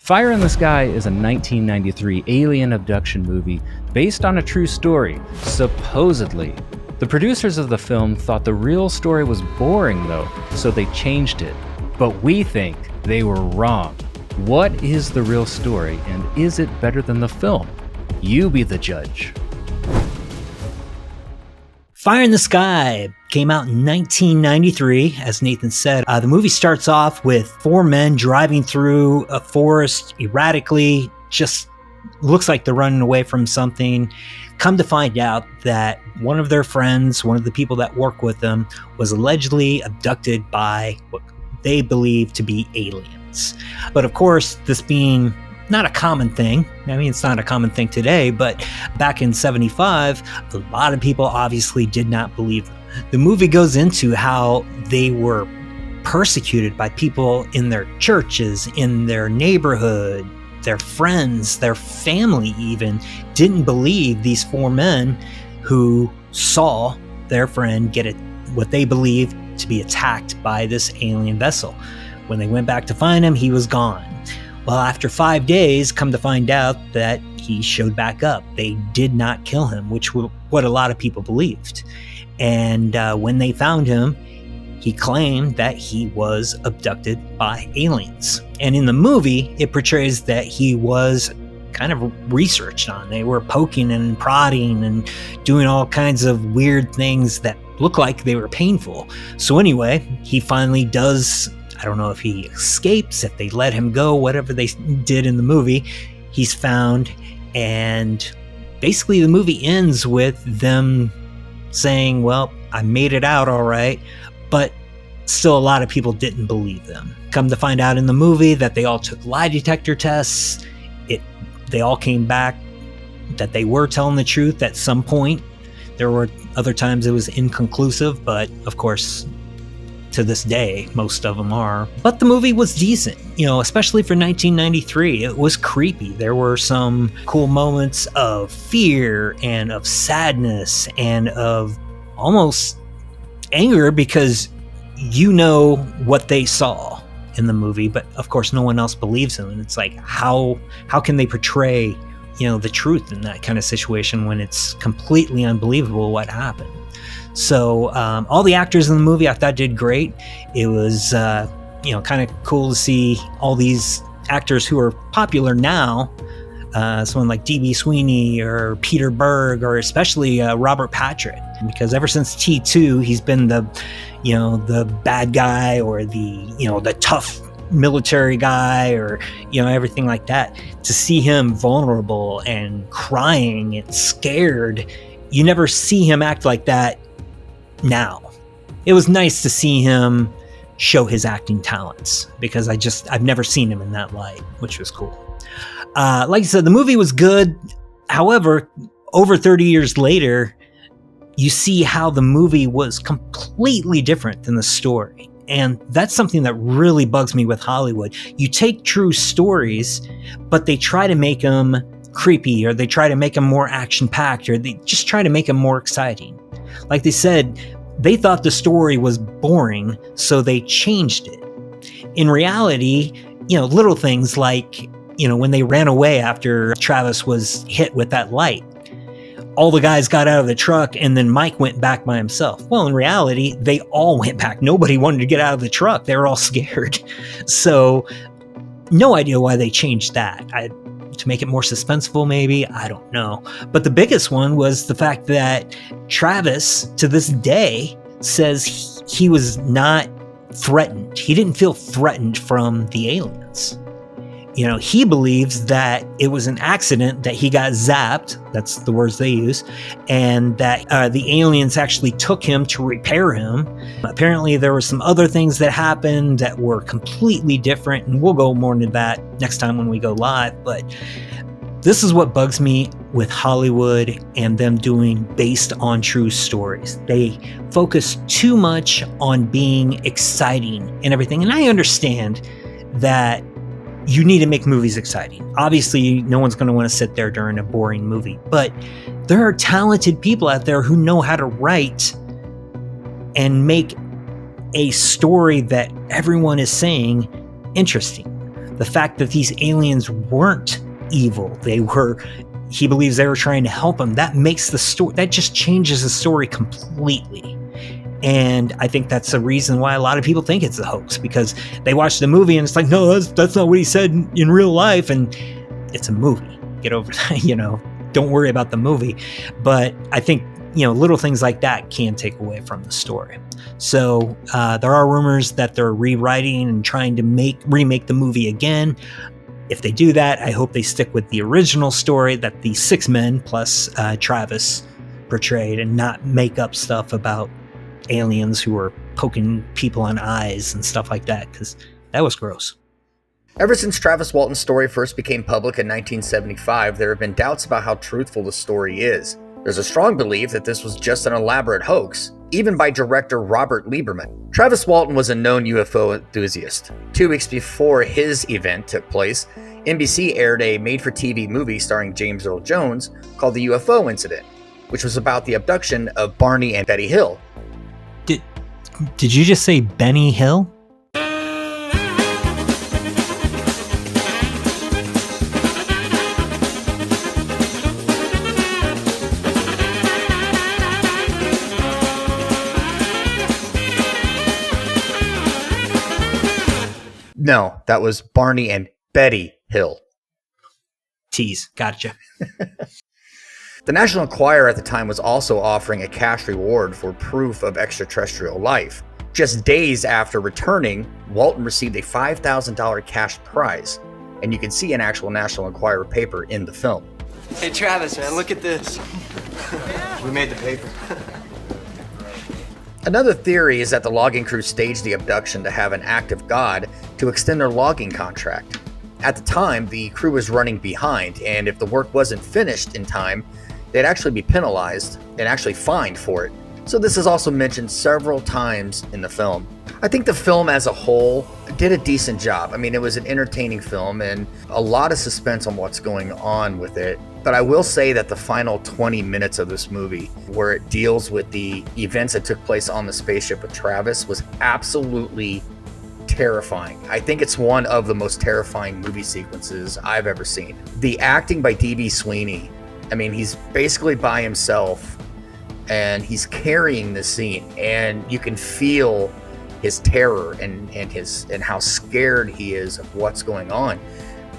Fire in the Sky is a 1993 alien abduction movie based on a true story, supposedly. The producers of the film thought the real story was boring though, so they changed it. But we think they were wrong. What is the real story, and is it better than the film? You be the judge. Fire in the Sky came out in 1993, as Nathan said. The movie starts off with four men driving through a forest erratically, just looks like they're running away from something. Come to find out that one of their friends, one of the people that work with them, was allegedly abducted by what they believe to be aliens. But of course, this being not a common thing. I mean, it's not a common thing today, but back in 75, a lot of people obviously did not believe them. The movie goes into how they were persecuted by people in their churches, in their neighborhood, their friends, their family even didn't believe these four men who saw their friend get what they believed to be attacked by this alien vessel. When they went back to find him, he was gone. Well, after 5 days, come to find out that he showed back up. They did not kill him, which was what a lot of people believed. And when they found him, he claimed that he was abducted by aliens. And in the movie, it portrays that he was kind of researched on. They were poking and prodding and doing all kinds of weird things that looked like they were painful. So anyway, he finally does, I don't know if he escapes, if they let him go, whatever they did in the movie, he's found. And basically the movie ends with them saying, well, I made it out all right, but still a lot of people didn't believe them. Come to find out in the movie that they all took lie detector tests. They all came back that they were telling the truth at some point. There were other times it was inconclusive, but of course, to this day, most of them are. But the movie was decent, especially for 1993. It was creepy. There were some cool moments of fear and of sadness and of almost anger because you know what they saw in the movie, but of course no one else believes them. And it's like, how can they portray, the truth in that kind of situation when it's completely unbelievable what happened? So all the actors in the movie I thought did great. It was, kind of cool to see all these actors who are popular now. Someone like D.B. Sweeney or Peter Berg, or especially Robert Patrick, because ever since T2, he's been the bad guy or the tough military guy or, everything like that. To see him vulnerable and crying and scared, you never see him act like that now. It was nice to see him show his acting talents because I've never seen him in that light, which was cool. Like I said, the movie was good. However, over 30 years later, you see how the movie was completely different than the story. And that's something that really bugs me with Hollywood. You take true stories, but they try to make them creepy, or they try to make them more action-packed, or they just try to make them more exciting. Like they said, they thought the story was boring, so they changed it. In reality, little things like, when they ran away after Travis was hit with that light, all the guys got out of the truck and then Mike went back by himself. Well, in reality, they all went back. Nobody wanted to get out of the truck. They were all scared. So no idea why they changed that. To make it more suspenseful, maybe, I don't know. But the biggest one was the fact that Travis, to this day, says he was not threatened. He didn't feel threatened from the aliens. He believes that it was an accident, that he got zapped, that's the words they use, and that the aliens actually took him to repair him. Apparently there were some other things that happened that were completely different, and we'll go more into that next time when we go live. But this is what bugs me with Hollywood and them doing based on true stories. They focus too much on being exciting and everything, and I understand that you need to make movies exciting. Obviously, no one's going to want to sit there during a boring movie, but there are talented people out there who know how to write and make a story that everyone is saying interesting. the fact that these aliens weren't evil. He believes they were trying to help him. That makes the story, that just changes the story completely. And I think that's the reason why a lot of people think it's a hoax, because they watch the movie and it's like, no, that's not what he said in real life. And it's a movie. Get over that, don't worry about the movie. But I think, little things like that can take away from the story. So there are rumors that they're rewriting and trying to remake the movie again. If they do that, I hope they stick with the original story that the 6 men plus Travis portrayed, and not make up stuff about aliens who were poking people on eyes and stuff like that, because that was gross. Ever since Travis Walton's story first became public in 1975, there have been doubts about how truthful the story is. There's a strong belief that this was just an elaborate hoax, even by director Robert Lieberman. Travis Walton was a known UFO enthusiast. 2 weeks before his event took place, NBC aired a made-for-TV movie starring James Earl Jones called The UFO Incident, which was about the abduction of Barney and Betty Hill. Did you just say Benny Hill? No, that was Barney and Betty Hill. Tease. Gotcha. The National Enquirer at the time was also offering a cash reward for proof of extraterrestrial life. Just days after returning, Walton received a $5,000 cash prize, and you can see an actual National Enquirer paper in the film. Hey Travis, man, look at this. We made the paper. Another theory is that the logging crew staged the abduction to have an act of God to extend their logging contract. At the time, the crew was running behind, and if the work wasn't finished in time, they'd actually be penalized and actually fined for it. So this is also mentioned several times in the film. I think the film as a whole did a decent job. I mean, it was an entertaining film and a lot of suspense on what's going on with it. But I will say that the final 20 minutes of this movie, where it deals with the events that took place on the spaceship with Travis, was absolutely terrifying. I think it's one of the most terrifying movie sequences I've ever seen. The acting by D.B. Sweeney, I mean, he's basically by himself and he's carrying the scene, and you can feel his terror and how scared he is of what's going on.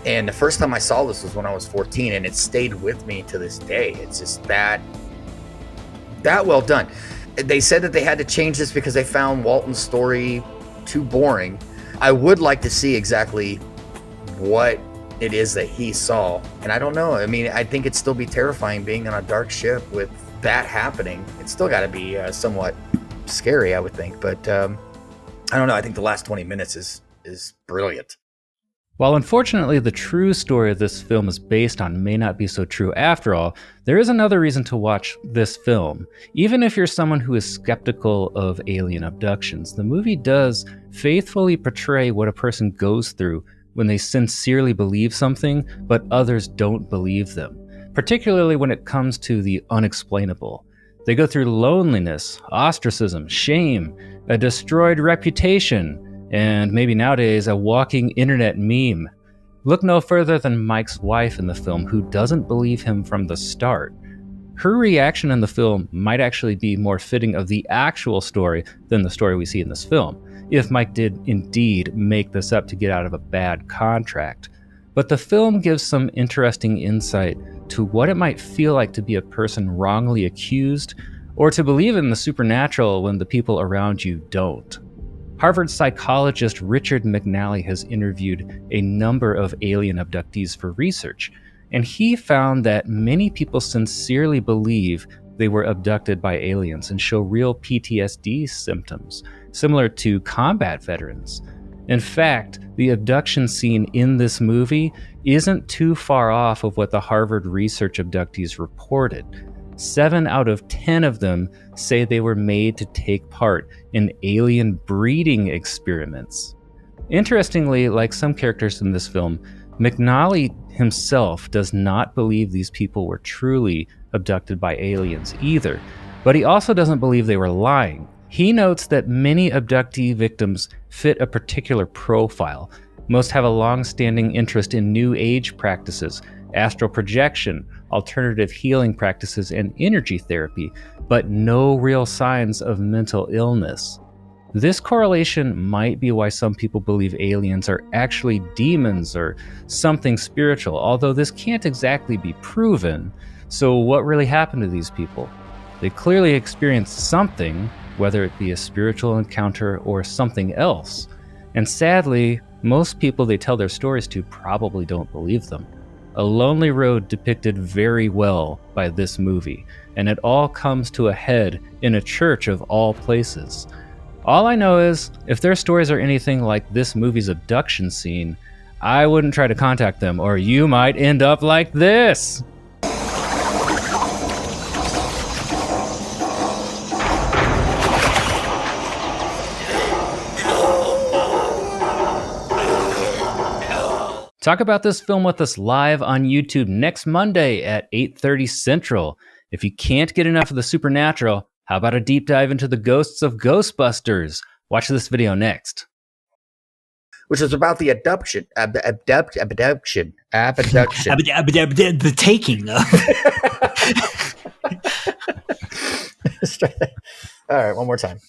And the first time I saw this was when I was 14, and it stayed with me to this day. It's just that well done. They said that they had to change this because they found Walton's story too boring. I would like to see exactly what it is that he saw, and I don't know. I mean, I think it'd still be terrifying being on a dark ship with that happening. It's still got to be somewhat scary, I would think. But I don't know. I think the last 20 minutes is brilliant. While unfortunately the true story of this film is based on may not be so true after all, there is another reason to watch this film. Even if you're someone who is skeptical of alien abductions, the movie does faithfully portray what a person goes through when they sincerely believe something, but others don't believe them, particularly when it comes to the unexplainable. They go through loneliness, ostracism, shame, a destroyed reputation, and maybe nowadays a walking internet meme. Look no further than Mike's wife in the film, who doesn't believe him from the start. Her reaction in the film might actually be more fitting of the actual story than the story we see in this film, if Mike did indeed make this up to get out of a bad contract. But the film gives some interesting insight to what it might feel like to be a person wrongly accused, or to believe in the supernatural when the people around you don't. Harvard psychologist Richard McNally has interviewed a number of alien abductees for research, and he found that many people sincerely believe they were abducted by aliens and show real PTSD symptoms, similar to combat veterans. In fact, the abduction scene in this movie isn't too far off of what the Harvard research abductees reported. 7 out of 10 of them say they were made to take part in alien breeding experiments. Interestingly, like some characters in this film, McNally himself does not believe these people were truly abducted by aliens either, but he also doesn't believe they were lying. He notes that many abductee victims fit a particular profile. Most have a long-standing interest in New Age practices, astral projection, alternative healing practices, and energy therapy, but no real signs of mental illness. This correlation might be why some people believe aliens are actually demons or something spiritual, although this can't exactly be proven. So what really happened to these people? They clearly experienced something, whether it be a spiritual encounter or something else. And sadly, most people they tell their stories to probably don't believe them. A lonely road depicted very well by this movie, and it all comes to a head in a church of all places. All I know is, if their stories are anything like this movie's abduction scene, I wouldn't try to contact them, or you might end up like this! Talk about this film with us live on YouTube next Monday at 8:30 Central. If you can't get enough of the supernatural, how about a deep dive into the ghosts of Ghostbusters? Watch this video next. Which is about the abduction. Abduction. The taking of. All right, one more time.